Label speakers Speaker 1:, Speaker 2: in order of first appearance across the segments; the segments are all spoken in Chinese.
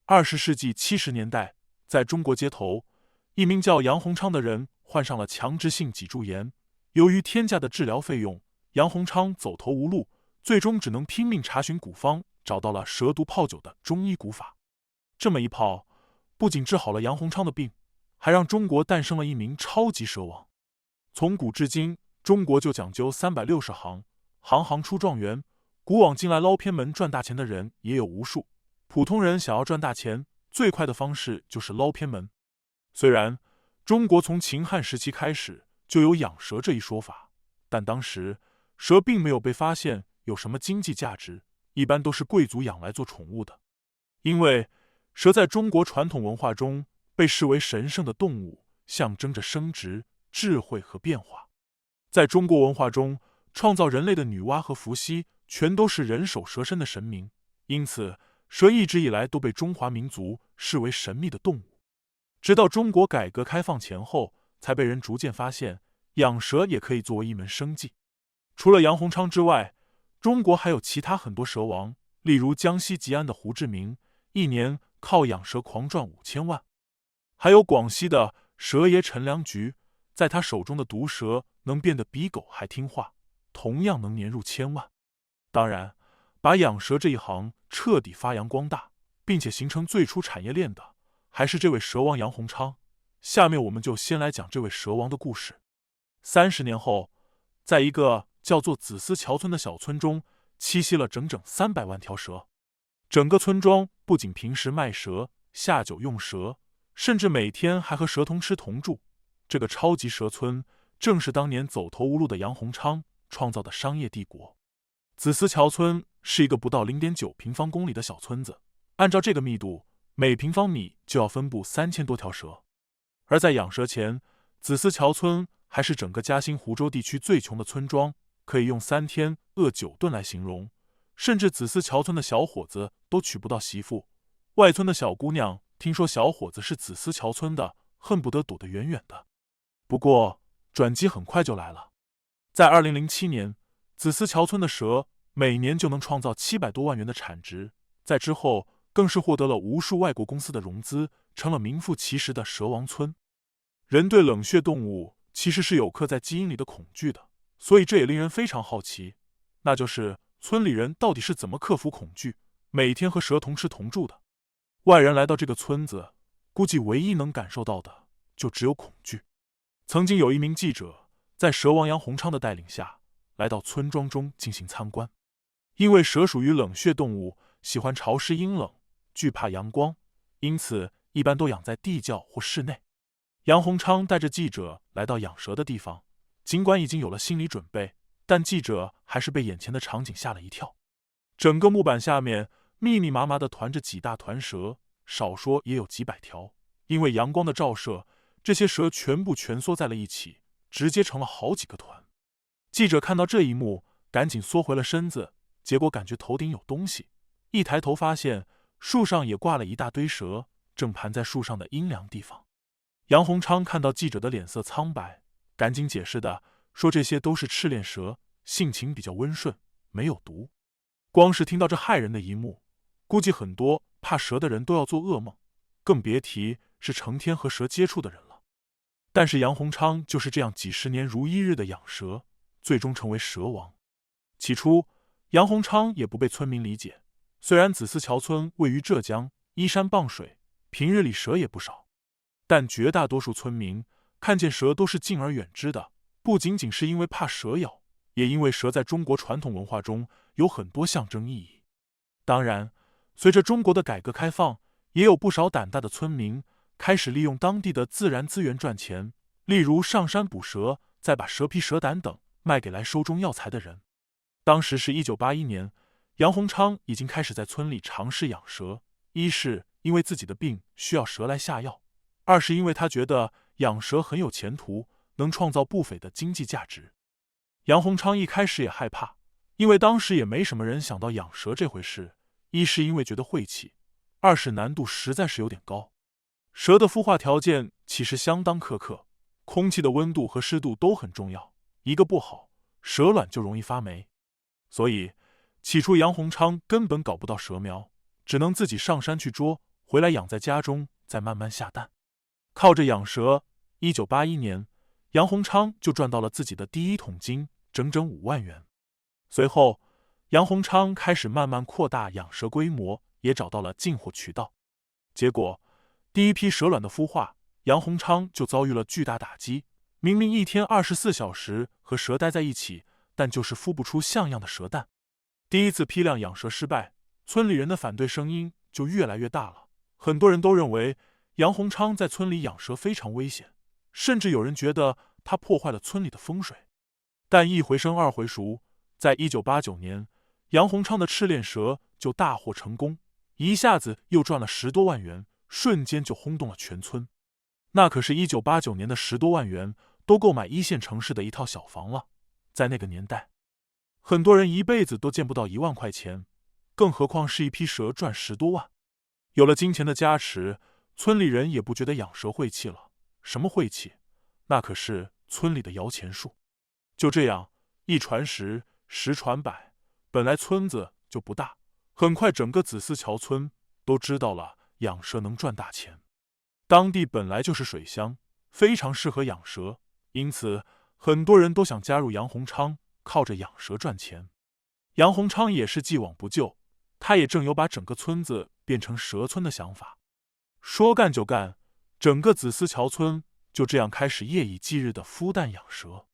Speaker 1: 20世纪70年代，在中国街头，一名叫杨洪昌的人患上了强直性脊柱炎，由于天价的治疗费用，杨洪昌走投无路，最终只能拼命查询古方，找到了蛇毒泡酒的中医古法。这么一泡，不仅治好了杨洪昌的病，还让中国诞生了一名超级蛇王。从古至今，中国就讲究360行，行行出状元。古往今来，捞偏门赚大钱的人也有无数。普通人想要赚大钱，最快的方式就是捞偏门。虽然中国从秦汉时期开始就有养蛇这一说法，但当时蛇并没有被发现有什么经济价值，一般都是贵族养来做宠物的。因为蛇在中国传统文化中被视为神圣的动物，象征着生殖、智慧和变化。在中国文化中，创造人类的女娲和伏羲全都是人首蛇身的神明，因此蛇一直以来都被中华民族视为神秘的动物。直到中国改革开放前后，才被人逐渐发现养蛇也可以作为一门生计。除了杨洪昌之外，中国还有其他很多蛇王，例如江西吉安的胡志明，一年靠养蛇狂赚5000万。还有广西的蛇爷陈良菊，在他手中的毒蛇能变得比狗还听话，同样能年入1000万。当然，把养蛇这一行彻底发扬光大，并且形成最初产业链的，还是这位蛇王杨洪昌。下面我们就先来讲这位蛇王的故事。30年后，在一个叫做子思桥村的小村中，栖息了整整300万条蛇。整个村庄不仅平时卖蛇、下酒用蛇，甚至每天还和蛇同吃同住。这个超级蛇村正是当年走投无路的杨洪昌创造的商业帝国。子思桥村是一个不到 0.9 平方公里的小村子，按照这个密度，每平方米就要分布3000多条蛇。而在养蛇前，子思桥村还是整个嘉兴湖州地区最穷的村庄，可以用3天饿9顿来形容。甚至子思桥村的小伙子都娶不到媳妇，外村的小姑娘听说小伙子是子思桥村的，恨不得躲得远远的。不过转机很快就来了，在2007年，子思桥村的蛇每年就能创造700多万元的产值，在之后更是获得了无数外国公司的融资，成了名副其实的蛇王村。人对冷血动物其实是有刻在基因里的恐惧的，所以这也令人非常好奇，那就是村里人到底是怎么克服恐惧，每天和蛇同吃同住的。外人来到这个村子，估计唯一能感受到的就只有恐惧。曾经有一名记者在蛇王杨洪昌的带领下来到村庄中进行参观。因为蛇属于冷血动物，喜欢潮湿阴冷，惧怕阳光，因此一般都养在地窖或室内。杨洪昌带着记者来到养蛇的地方，尽管已经有了心理准备，但记者还是被眼前的场景吓了一跳。整个木板下面密密麻麻地团着几大团蛇，少说也有几百条。因为阳光的照射，这些蛇全部蜷缩在了一起，直接成了好几个团。记者看到这一幕，赶紧缩回了身子，结果感觉头顶有东西，一抬头发现树上也挂了一大堆蛇，正盘在树上的阴凉地方。杨洪昌看到记者的脸色苍白，赶紧解释的说这些都是赤练蛇，性情比较温顺，没有毒。光是听到这骇人的一幕，估计很多怕蛇的人都要做噩梦，更别提是成天和蛇接触的人了。但是杨洪昌就是这样几十年如一日的养蛇，最终成为蛇王。起初杨洪昌也不被村民理解，虽然子思桥村位于浙江，依山傍水，平日里蛇也不少，但绝大多数村民看见蛇都是敬而远之的，不仅仅是因为怕蛇咬，也因为蛇在中国传统文化中有很多象征意义。当然，随着中国的改革开放，也有不少胆大的村民开始利用当地的自然资源赚钱，例如上山捕蛇，再把蛇皮、蛇胆等卖给来收中药材的人。当时是1981年，杨洪昌已经开始在村里尝试养蛇，一是因为自己的病需要蛇来下药，二是因为他觉得养蛇很有前途，能创造不菲的经济价值。杨洪昌一开始也害怕，因为当时也没什么人想到养蛇这回事，一是因为觉得晦气，二是难度实在是有点高。蛇的孵化条件其实相当苛刻，空气的温度和湿度都很重要，一个不好，蛇卵就容易发霉。所以起初杨洪昌根本搞不到蛇苗，只能自己上山去捉，回来养在家中，再慢慢下蛋。靠着养蛇，1981年，杨洪昌就赚到了自己的第一桶金，整整5万元。随后，杨洪昌开始慢慢扩大养蛇规模，也找到了进货渠道。结果，第一批蛇卵的孵化，杨洪昌就遭遇了巨大打击。明明一天24小时和蛇待在一起，但就是孵不出像样的蛇蛋。第一次批量养蛇失败，村里人的反对声音就越来越大了。很多人都认为杨洪昌在村里养蛇非常危险，甚至有人觉得他破坏了村里的风水。但一回生二回熟，在1989年，杨洪昌的赤练蛇就大获成功，一下子又赚了10多万元，瞬间就轰动了全村。那可是1989年的10多万元，都够买1线城市的一套小房了。在那个年代，很多人一辈子都见不到1万块钱，更何况是一批蛇赚10多万。有了金钱的加持，村里人也不觉得养蛇晦气了。什么晦气？那可是村里的摇钱树。就这样，一传十，十传百，本来村子就不大，很快整个子思桥村都知道了养蛇能赚大钱。当地本来就是水乡，非常适合养蛇，因此很多人都想加入杨洪昌，靠着养蛇赚钱。杨洪昌也是既往不咎，他也正有把整个村子变成蛇村的想法。说干就干，整个子思桥村就这样开始夜以继日的孵蛋养蛇。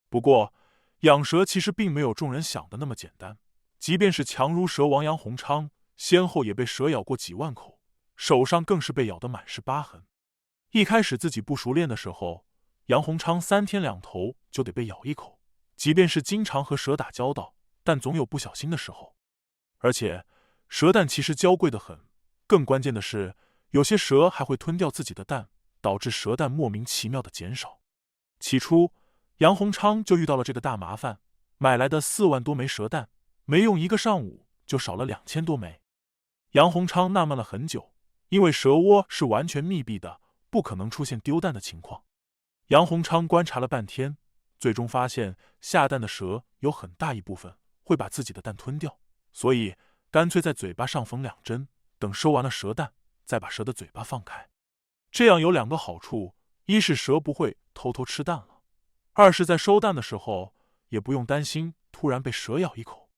Speaker 1: 不过，养蛇其实并没有众人想的那么简单。即便是强如蛇王杨洪昌，先后也被蛇咬过几万口，手上更是被咬得满是疤痕。一开始自己不熟练的时候，杨洪昌3天2头就得被咬一口。即便是经常和蛇打交道，但总有不小心的时候。而且，蛇蛋其实娇贵得很，更关键的是，有些蛇还会吞掉自己的蛋，导致蛇蛋莫名其妙的减少。起初，杨洪昌就遇到了这个大麻烦，买来的4万多枚蛇蛋，没用1个上午就少了2000多枚。杨洪昌纳闷了很久，因为蛇窝是完全密闭的，不可能出现丢蛋的情况。杨洪昌观察了半天，最终发现下蛋的蛇有很大一部分会把自己的蛋吞掉，所以干脆在嘴巴上缝2针，等收完了蛇蛋，再把蛇的嘴巴放开。这样有2个好处，一是蛇不会偷偷吃蛋了，二是在收蛋的时候也不用担心突然被蛇咬一口。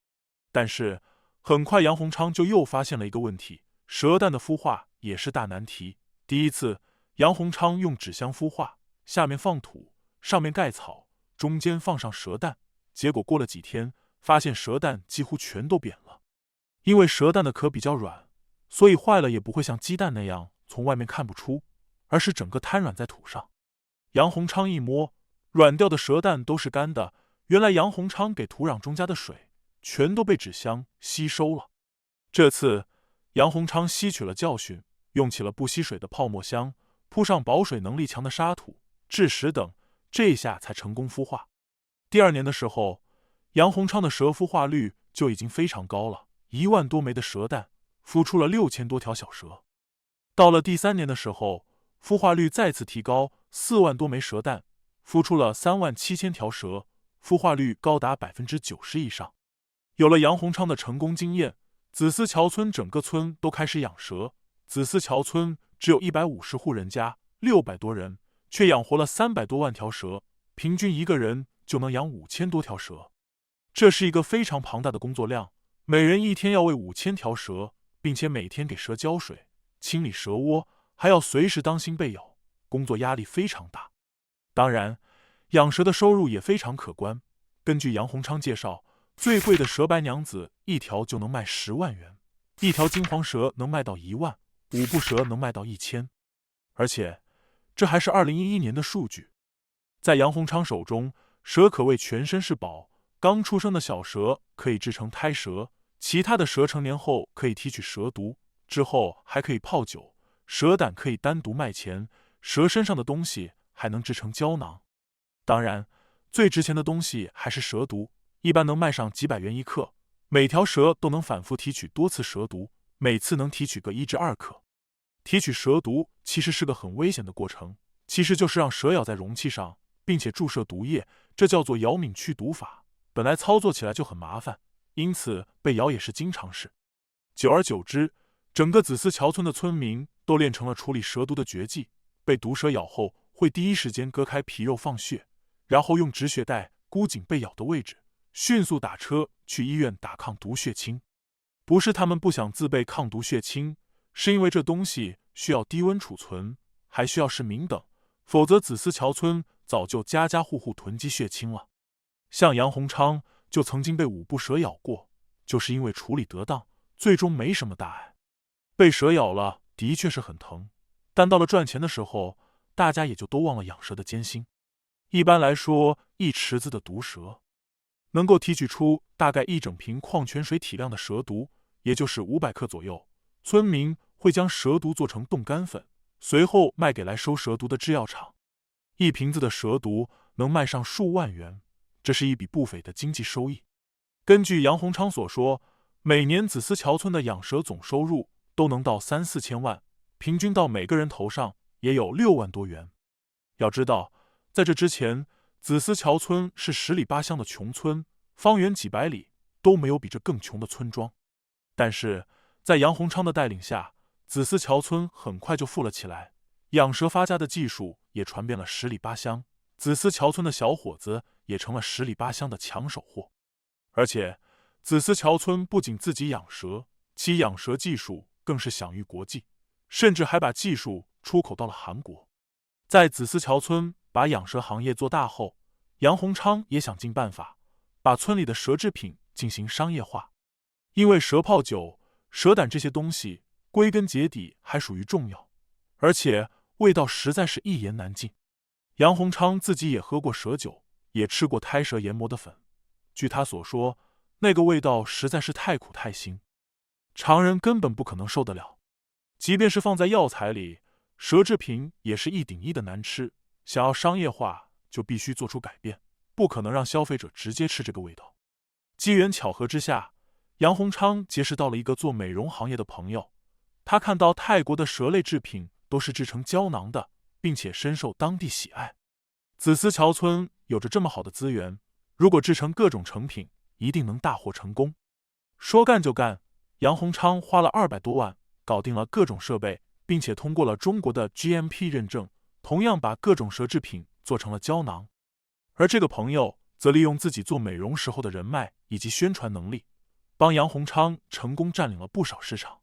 Speaker 1: 但是很快杨洪昌就又发现了一个问题，蛇蛋的孵化也是大难题。第一次，杨洪昌用纸箱孵化，下面放土，上面盖草，中间放上蛇蛋，结果过了几天，发现蛇蛋几乎全都扁了。因为蛇蛋的壳比较软，所以坏了也不会像鸡蛋那样从外面看不出，而是整个瘫软在土上。杨洪昌一摸，软掉的蛇蛋都是干的，原来杨洪昌给土壤中加的水全都被纸箱吸收了。这次杨洪昌吸取了教训，用起了不吸水的泡沫箱，铺上保水能力强的沙土、蛭石等，这下才成功孵化。第2年的时候，杨洪昌的蛇孵化率就已经非常高了，1万多枚的蛇蛋孵出了6000多条小蛇。到了第3年的时候，孵化率再次提高，4万多枚蛇蛋孵出了37000条蛇，孵化率高达90%以上。有了杨洪昌的成功经验，子思桥村整个村都开始养蛇。子思桥村只有150户人家，600多人，却养活了300多万条蛇，平均1个人就能养5000多条蛇。这是一个非常庞大的工作量，每人一天要喂5000条蛇，并且每天给蛇浇水、清理蛇窝，还要随时当心被咬，工作压力非常大。当然，养蛇的收入也非常可观。根据杨洪昌介绍，最贵的蛇白娘子1条就能卖10万元，1条金黄蛇能卖到1万，5步蛇能卖到1000。而且，这还是2011年的数据。在杨洪昌手中，蛇可谓全身是宝。刚出生的小蛇可以制成胎蛇，其他的蛇成年后可以提取蛇毒，之后还可以泡酒，蛇胆可以单独卖钱，蛇身上的东西还能制成胶囊。当然，最值钱的东西还是蛇毒，一般能卖上几百元1克，每条蛇都能反复提取多次蛇毒，每次能提取个1至2克。提取蛇毒其实是个很危险的过程，其实就是让蛇咬在容器上，并且注射毒液，这叫做咬敏去毒法。本来操作起来就很麻烦，因此被咬也是经常事。久而久之，整个子思桥村的村民都练成了处理蛇毒的绝技，被毒蛇咬后会第一时间割开皮肉放血，然后用止血带箍紧被咬的位置，迅速打车去医院打抗毒血清。不是他们不想自备抗毒血清，是因为这东西需要低温储存，还需要是明等，否则子思桥村早就家家户户囤积血清了。像杨洪昌就曾经被五步蛇咬过，就是因为处理得当，最终没什么大碍。被蛇咬了的确是很疼，但到了赚钱的时候，大家也就都忘了养蛇的艰辛。一般来说，一池子的毒蛇能够提取出大概一整瓶矿泉水体量的蛇毒，也就是500克左右。村民会将蛇毒做成冻干粉，随后卖给来收蛇毒的制药厂。一瓶子的蛇毒能卖上数万元，这是一笔不菲的经济收益。根据杨洪昌所说，每年子思桥村的养蛇总收入都能到3、4千万，平均到每个人头上也有6万多元。要知道，在这之前，子思桥村是10里8乡的穷村，方圆几百里都没有比这更穷的村庄。但是在杨洪昌的带领下，子思桥村很快就富了起来，养蛇发家的技术也传遍了10里8乡，子思桥村的小伙子也成了10里8乡的抢手货。而且子思桥村不仅自己养蛇，其养蛇技术更是享誉国际，甚至还把技术出口到了韩国。在子思桥村把养蛇行业做大后，杨洪昌也想尽办法把村里的蛇制品进行商业化。因为蛇泡酒、蛇胆这些东西归根结底还属于中药，而且味道实在是一言难尽。杨洪昌自己也喝过蛇酒，也吃过胎蛇研磨的粉，据他所说，那个味道实在是太苦太腥，常人根本不可能受得了。即便是放在药材里，蛇制品也是1顶1的难吃，想要商业化就必须做出改变，不可能让消费者直接吃这个味道。机缘巧合之下，杨洪昌结识到了一个做美容行业的朋友，他看到泰国的蛇类制品都是制成胶囊的，并且深受当地喜爱。子思桥村有着这么好的资源，如果制成各种成品，一定能大获成功。说干就干，杨洪昌花了200多万搞定了各种设备，并且通过了中国的 GMP 认证，同样把各种蛇制品做成了胶囊。而这个朋友则利用自己做美容时候的人脉以及宣传能力，帮杨洪昌成功占领了不少市场。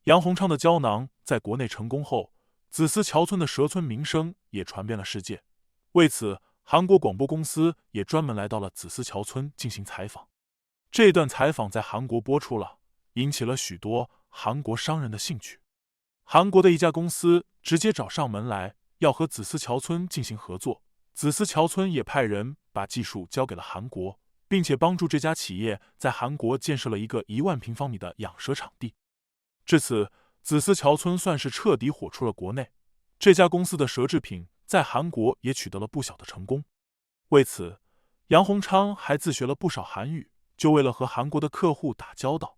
Speaker 1: 杨洪昌的胶囊在国内成功后，子思桥村的蛇村名声也传遍了世界。为此，韩国广播公司也专门来到了子思桥村进行采访。这段采访在韩国播出了，引起了许多韩国商人的兴趣。韩国的一家公司直接找上门来，要和子思桥村进行合作。子思桥村也派人把技术交给了韩国，并且帮助这家企业在韩国建设了一个1万平方米的养蛇场地。至此，子思桥村算是彻底火出了国内。这家公司的蛇制品在韩国也取得了不小的成功。为此，杨洪昌还自学了不少韩语，就为了和韩国的客户打交道。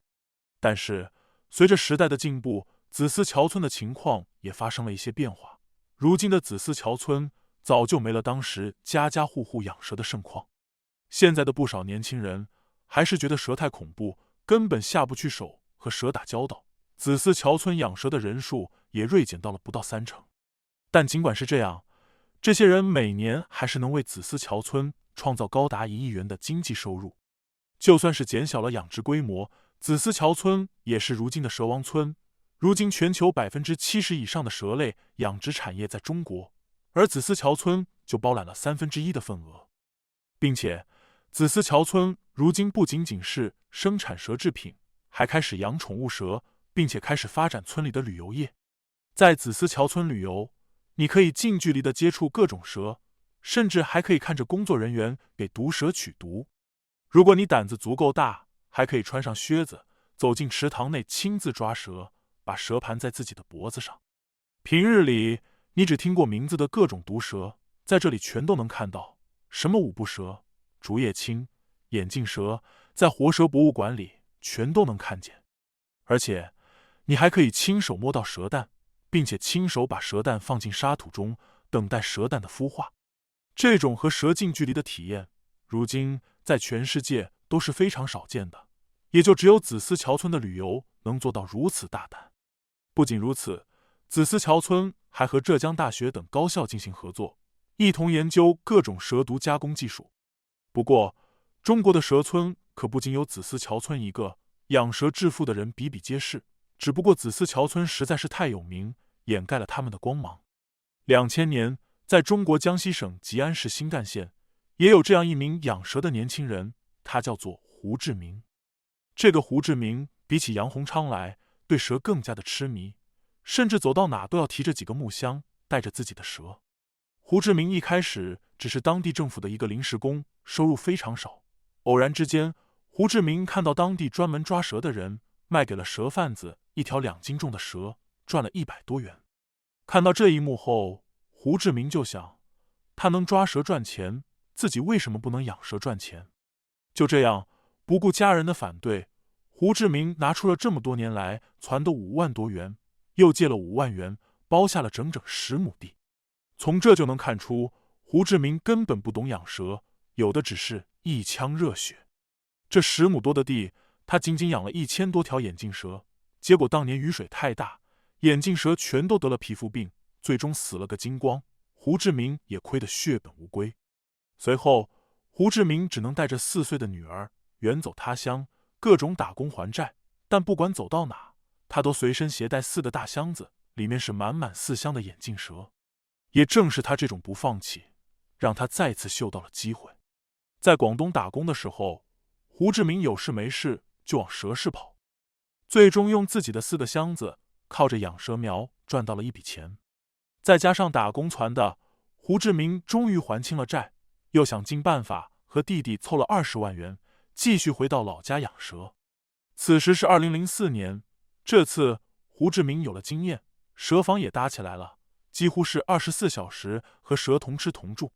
Speaker 1: 但是，随着时代的进步，子思桥村的情况也发生了一些变化。如今的子思桥村早就没了当时家家户户养蛇的盛况。现在的不少年轻人还是觉得蛇太恐怖，根本下不去手和蛇打交道。子思桥村养蛇的人数也锐减到了不到30%。但尽管是这样，这些人每年还是能为子思桥村创造高达1亿元的经济收入。就算是减小了养殖规模，子思桥村也是如今的蛇王村。如今全球70%以上的蛇类养殖产业在中国，而子思桥村就包揽了1/3的份额。并且子思桥村如今不仅仅是生产蛇制品，还开始养宠物蛇，并且开始发展村里的旅游业。在子思桥村旅游，你可以近距离的接触各种蛇，甚至还可以看着工作人员给毒蛇取毒。如果你胆子足够大，还可以穿上靴子，走进池塘内亲自抓蛇，把蛇盘在自己的脖子上。平日里你只听过名字的各种毒蛇，在这里全都能看到，什么五步蛇、竹叶青、眼镜蛇，在活蛇博物馆里全都能看见。而且你还可以亲手摸到蛇蛋，并且亲手把蛇蛋放进沙土中，等待蛇蛋的孵化。这种和蛇近距离的体验，如今在全世界都是非常少见的，也就只有子思桥村的旅游能做到如此大胆。不仅如此，子思桥村还和浙江大学等高校进行合作，一同研究各种蛇毒加工技术。不过，中国的蛇村可不仅有子思桥村一个，养蛇致富的人比比皆是，只不过子思桥村实在是太有名，掩盖了他们的光芒。2000年，在中国江西省吉安市新干县，也有这样一名养蛇的年轻人，他叫做胡志明。这个胡志明比起杨洪昌来，对蛇更加的痴迷，甚至走到哪都要提着几个木箱，带着自己的蛇。胡志明一开始只是当地政府的一个临时工，收入非常少。偶然之间，胡志明看到当地专门抓蛇的人卖给了蛇贩子一条2斤重的蛇，赚了100多元。看到这一幕后，胡志明就想，他能抓蛇赚钱，自己为什么不能养蛇赚钱？就这样，不顾家人的反对，胡志明拿出了这么多年来攒的5万多元，又借了5万元，包下了整整10亩地。从这就能看出，胡志明根本不懂养蛇，有的只是一腔热血。这10亩多的地，他仅仅养了1000多条眼镜蛇，结果当年雨水太大，眼镜蛇全都得了皮肤病，最终死了个精光，胡志明也亏得血本无归。随后，胡志明只能带着4岁的女儿远走他乡，各种打工还债，但不管走到哪，他都随身携带4个大箱子，里面是满满4箱的眼镜蛇。也正是他这种不放弃，让他再次嗅到了机会。在广东打工的时候，胡志明有事没事就往蛇市跑，最终用自己的4个箱子，靠着养蛇苗赚到了一笔钱。再加上打工攒的，胡志明终于还清了债，又想尽办法和弟弟凑了20万元，继续回到老家养蛇。此时是2004年，这次胡志明有了经验，蛇房也搭起来了，几乎是24小时和蛇同吃同住。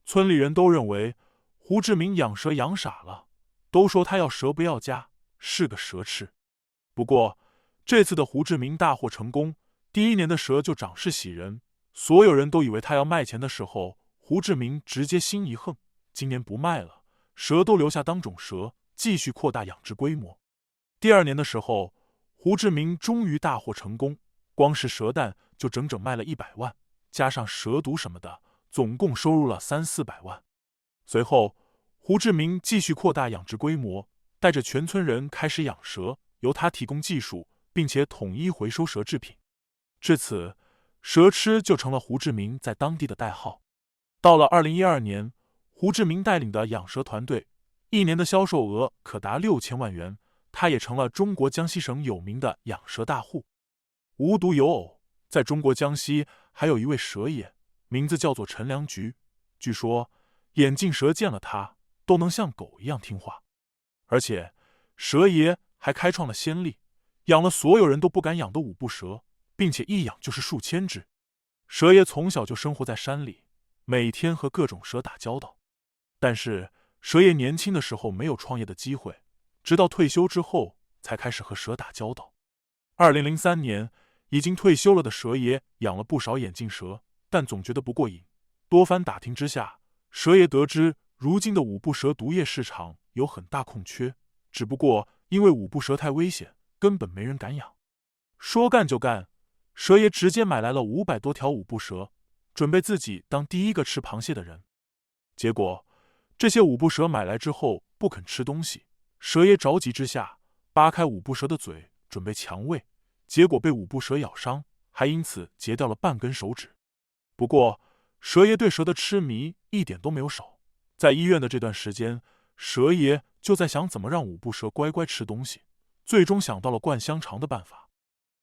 Speaker 1: 村里人都认为胡志明养蛇养傻了，都说他要蛇不要家，是个蛇痴。不过这次的胡志明大获成功，第1年的蛇就长势喜人，所有人都以为他要卖钱的时候，胡志明直接心一横，今年不卖了，蛇都留下当种蛇，继续扩大养殖规模。第2年的时候，胡志明终于大获成功，光是蛇蛋就整整卖了100万，加上蛇毒什么的，总共收入了300-400万。随后，胡志明继续扩大养殖规模，带着全村人开始养蛇，由他提供技术，并且统一回收蛇制品。至此，蛇吃就成了胡志明在当地的代号。到了2012年，胡志明带领的养蛇团队1年的销售额可达6000万元，他也成了中国江西省有名的养蛇大户。无独有偶，在中国江西还有一位蛇爷，名字叫做陈良菊。据说眼镜蛇见了他都能像狗一样听话，而且蛇爷还开创了先例，养了所有人都不敢养的5步蛇，并且一养就是数千只。蛇爷从小就生活在山里，每天和各种蛇打交道。但是蛇爷年轻的时候没有创业的机会，直到退休之后才开始和蛇打交道。2003年，已经退休了的蛇爷养了不少眼镜蛇，但总觉得不过瘾。多番打听之下，蛇爷得知如今的5步蛇毒液市场有很大空缺，只不过因为5步蛇太危险，根本没人敢养。说干就干，蛇爷直接买来了500多条5步蛇，准备自己当第一个吃螃蟹的人。结果这些5步蛇买来之后不肯吃东西，蛇爷着急之下扒开5步蛇的嘴，准备强喂，结果被5步蛇咬伤，还因此截掉了半根手指。不过蛇爷对蛇的痴迷一点都没有少，在医院的这段时间，蛇爷就在想怎么让5步蛇乖乖吃东西，最终想到了灌香肠的办法。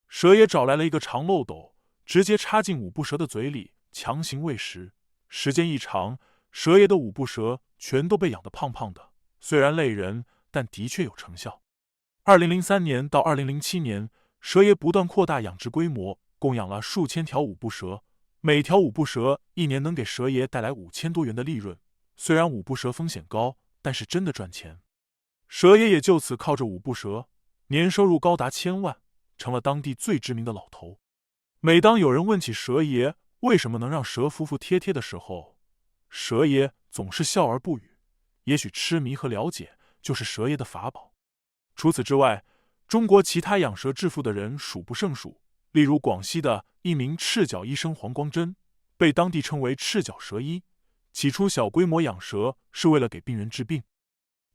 Speaker 1: 蛇爷找来了一个长漏斗，直接插进5步蛇的嘴里，强行喂食。时间一长，蛇爷的5步蛇全都被养得胖胖的，虽然累人，但的确有成效。2003年到2007年，蛇爷不断扩大养殖规模，共养了数千条5步蛇，每条5步蛇1年能给蛇爷带来5000多元的利润。虽然5步蛇风险高，但是真的赚钱。蛇爷也就此靠着5步蛇，年收入高达1000万，成了当地最知名的老头。每当有人问起蛇爷为什么能让蛇服服帖帖的时候，蛇爷总是笑而不语。也许痴迷和了解就是蛇爷的法宝。除此之外，中国其他养蛇致富的人数不胜数，例如广西的一名赤脚医生黄光真，被当地称为赤脚蛇医。起初小规模养蛇是为了给病人治病，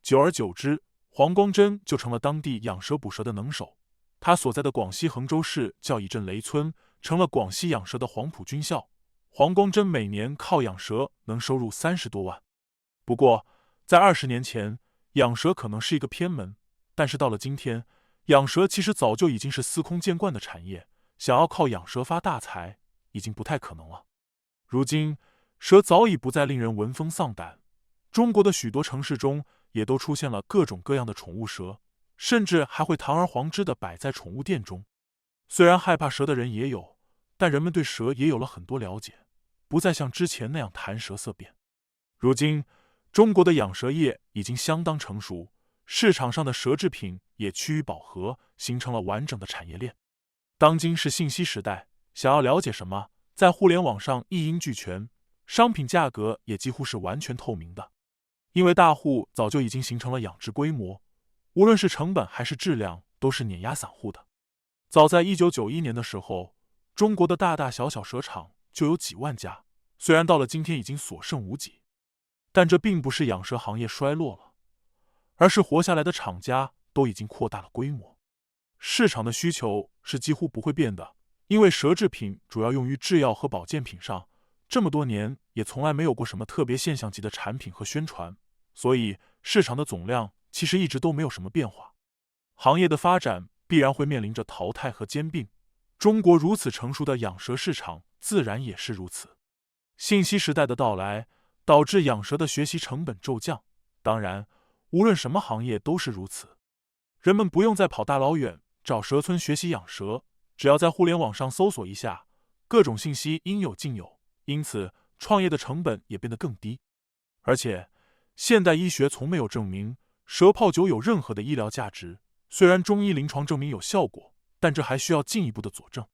Speaker 1: 久而久之，黄光真就成了当地养蛇捕蛇的能手。他所在的广西衡州市叫义镇雷村，成了广西养蛇的黄埔军校。黄光真每年靠养蛇能收入30多万。不过，在20年前，养蛇可能是一个偏门，但是到了今天，养蛇其实早就已经是司空见惯的产业，想要靠养蛇发大财，已经不太可能了。如今，蛇早已不再令人闻风丧胆，中国的许多城市中也都出现了各种各样的宠物蛇，甚至还会堂而皇之地摆在宠物店中。虽然害怕蛇的人也有，但人们对蛇也有了很多了解，不再像之前那样谈蛇色变。如今，中国的养蛇业已经相当成熟，市场上的蛇制品也趋于饱和，形成了完整的产业链。当今是信息时代，想要了解什么，在互联网上一应俱全，商品价格也几乎是完全透明的。因为大户早就已经形成了养殖规模，无论是成本还是质量，都是碾压散户的。早在1991年的时候，中国的大大小小蛇场就有几万家，虽然到了今天已经所剩无几，但这并不是养蛇行业衰落了，而是活下来的厂家都已经扩大了规模。市场的需求是几乎不会变的，因为蛇制品主要用于制药和保健品上，这么多年也从来没有过什么特别现象级的产品和宣传，所以市场的总量其实一直都没有什么变化。行业的发展必然会面临着淘汰和兼并，中国如此成熟的养蛇市场自然也是如此。信息时代的到来导致养蛇的学习成本骤降，当然无论什么行业都是如此，人们不用再跑大老远找蛇村学习养蛇，只要在互联网上搜索一下，各种信息应有尽有，因此创业的成本也变得更低。而且现代医学从没有证明蛇泡酒有任何的医疗价值，虽然中医临床证明有效果，但这还需要进一步的佐证。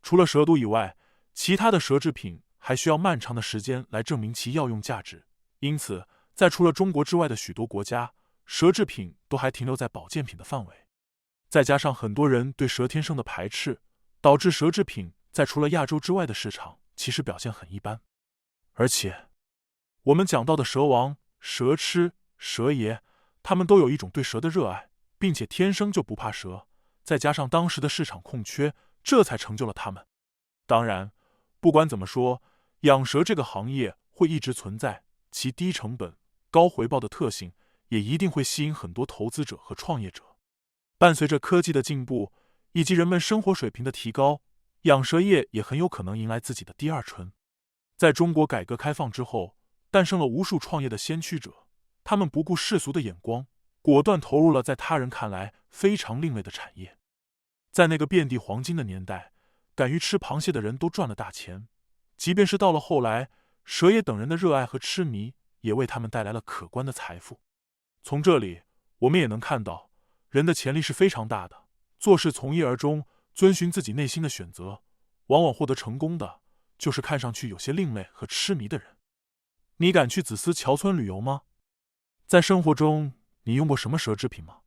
Speaker 1: 除了蛇毒以外，其他的蛇制品还需要漫长的时间来证明其药用价值，因此在除了中国之外的许多国家，蛇制品都还停留在保健品的范围。再加上很多人对蛇天生的排斥，导致蛇制品在除了亚洲之外的市场其实表现很一般。而且我们讲到的蛇王、蛇痴、蛇爷，他们都有一种对蛇的热爱，并且天生就不怕蛇，再加上当时的市场空缺，这才成就了他们。当然，不管怎么说，养蛇这个行业会一直存在，其低成本、高回报的特性也一定会吸引很多投资者和创业者。伴随着科技的进步以及人们生活水平的提高，养蛇业也很有可能迎来自己的第二春。在中国改革开放之后，诞生了无数创业的先驱者，他们不顾世俗的眼光，果断投入了在他人看来非常另类的产业。在那个遍地黄金的年代，敢于吃螃蟹的人都赚了大钱，即便是到了后来，蛇爷等人的热爱和痴迷也为他们带来了可观的财富。从这里我们也能看到，人的潜力是非常大的，做事从一而终，遵循自己内心的选择，往往获得成功的就是看上去有些另类和痴迷的人。你敢去子思桥村旅游吗？在生活中你用过什么蛇制品吗？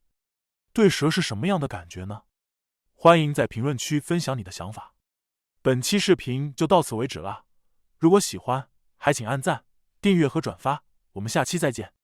Speaker 1: 对蛇是什么样的感觉呢？欢迎在评论区分享你的想法。本期视频就到此为止了，如果喜欢还请按赞、订阅和转发，我们下期再见。